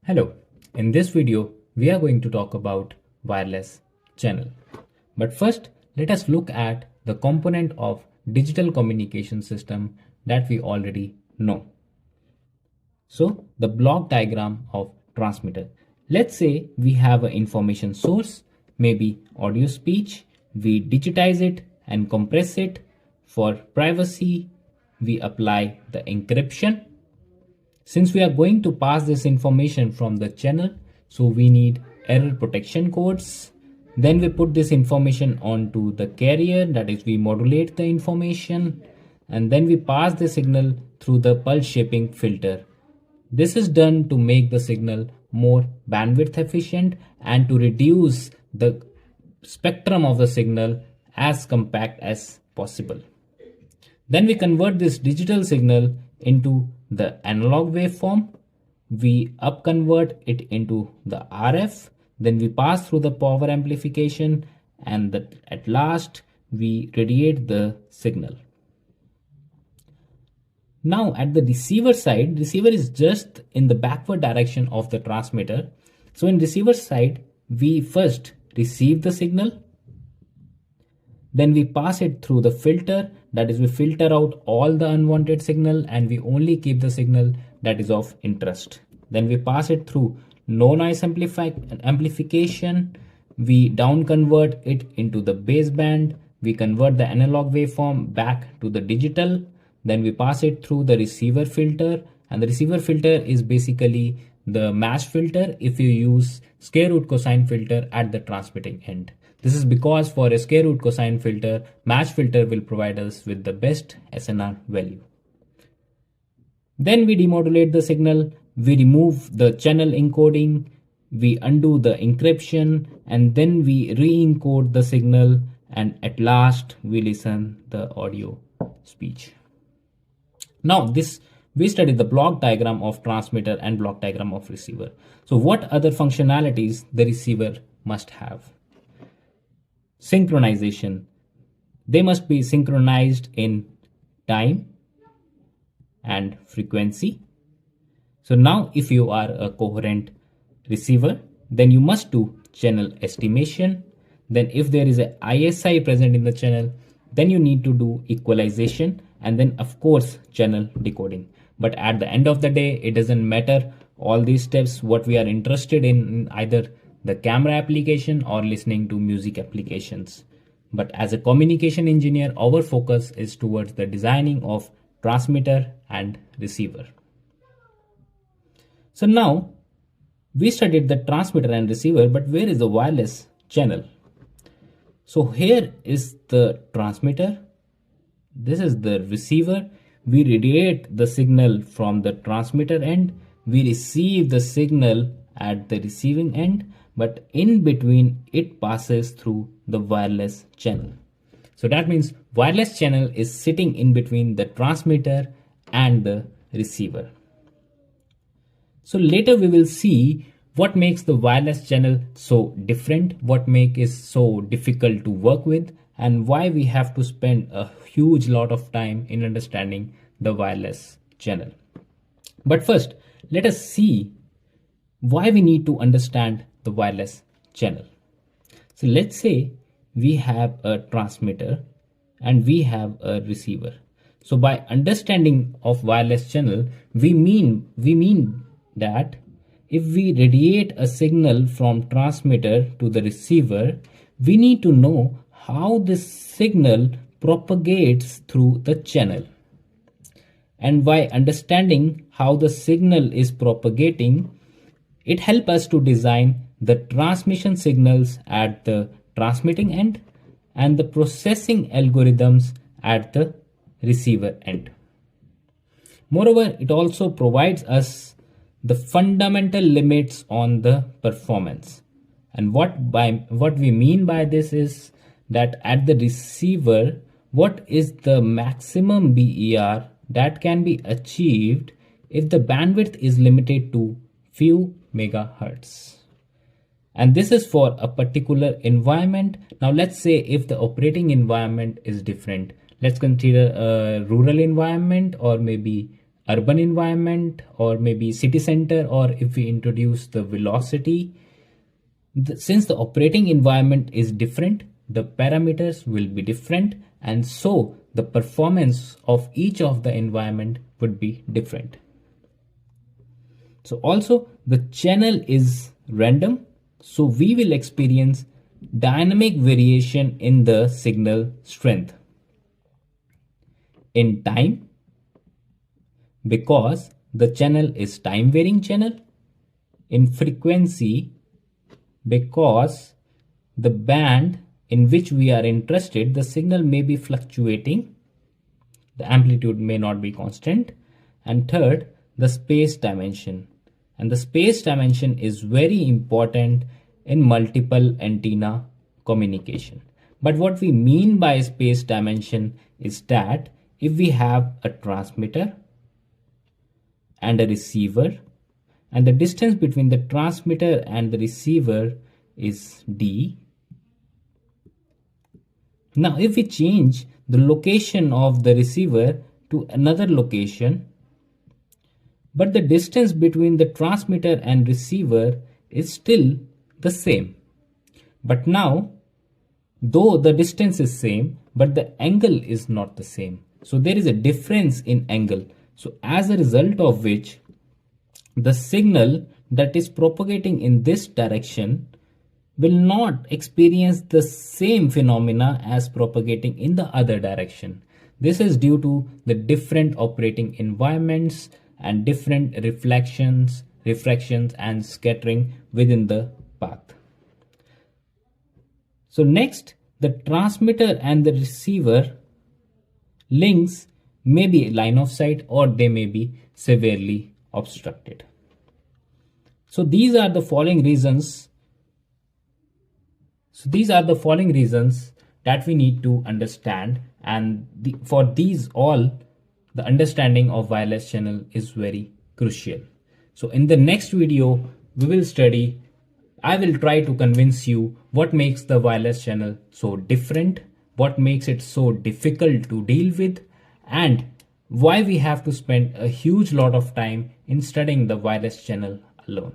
Hello, in this video we are going to talk about wireless channel. But first let us look at the component of digital communication system that we already know. So the block diagram of transmitter. Let's say we have an information source, maybe audio speech, we digitize it and compress it. For privacy, we apply the encryption. Since we are going to pass this information from the channel, so we need error protection codes. Then we put this information onto the carrier, that is we modulate the information, and then we pass the signal through the pulse shaping filter. This is done to make the signal more bandwidth efficient and to reduce the spectrum of the signal as compact as possible. Then we convert this digital signal into the analog waveform. We upconvert it into the RF. Then we pass through the power amplification and at last we radiate the signal. Now at the receiver side, receiver is just in the backward direction of the transmitter. So in receiver side, we first receive the signal. Then we pass it through the filter, that is we filter out all the unwanted signal and we only keep the signal that is of interest. Then we pass it through no noise amplification. We down convert it into the baseband. We convert the analog waveform back to the digital. Then we pass it through the receiver filter, and the receiver filter is basically the match filter if you use square root cosine filter at the transmitting end. This is because for a square root cosine filter, match filter will provide us with the best SNR value. Then we demodulate the signal, we remove the channel encoding, we undo the encryption, and then we re-encode the signal, and at last we listen the audio speech. Now we studied the block diagram of transmitter and block diagram of receiver. So what other functionalities the receiver must have? Synchronization. They must be synchronized in time and frequency. So now if you are a coherent receiver, then you must do channel estimation. Then if there is a ISI present in the channel, then you need to do equalization, and then of course channel decoding. But at the end of the day, it doesn't matter all these steps. What we are interested in either the camera application or listening to music applications. But as a communication engineer, our focus is towards the designing of transmitter and receiver. So now we studied the transmitter and receiver, but where is the wireless channel? So here is the transmitter. This is the receiver. We radiate the signal from the transmitter end. We receive the signal at the receiving end, but in between it passes through the wireless channel. So that means wireless channel is sitting in between the transmitter and the receiver. So later we will see what makes the wireless channel so different, what makes it so difficult to work with, and why we have to spend a huge lot of time in understanding the wireless channel. But first, let us see why we need to understand the wireless channel. So let's say we have a transmitter and we have a receiver. So by understanding of wireless channel, we mean that if we radiate a signal from transmitter to the receiver, we need to know how this signal propagates through the channel. And by understanding how the signal is propagating, it helps us to design the transmission signals at the transmitting end and the processing algorithms at the receiver end. Moreover, it also provides us the fundamental limits on the performance. And what we mean by this is that at the receiver, what is the maximum BER that can be achieved if the bandwidth is limited to few megahertz. And this is for a particular environment. Now let's say if the operating environment is different, let's consider a rural environment or maybe urban environment or maybe city center, or if we introduce the velocity, since the operating environment is different, the parameters will be different, and so the performance of each of the environment would be different. So also the channel is random, so we will experience dynamic variation in the signal strength. In time, because the channel is time varying channel. In frequency, because the band in which we are interested, the signal may be fluctuating, the amplitude may not be constant. And third, the space dimension, and the space dimension is very important in multiple antenna communication. But what we mean by space dimension is that if we have a transmitter and a receiver, and the distance between the transmitter and the receiver is d. Now if we change the location of the receiver to another location, but the distance between the transmitter and receiver is still the same. But now, though the distance is same, but the angle is not the same. So there is a difference in angle. So as a result of which, the signal that is propagating in this direction will not experience the same phenomena as propagating in the other direction. This is due to the different operating environments and different reflections, refractions and scattering within the path. So next, the transmitter and the receiver links may be line of sight or they may be severely obstructed. So these are the following reasons. That we need to understand, and for these all, the understanding of wireless channel is very crucial. So in the next video, we will study, I will try to convince you what makes the wireless channel so different, what makes it so difficult to deal with, and why we have to spend a huge lot of time in studying the wireless channel alone.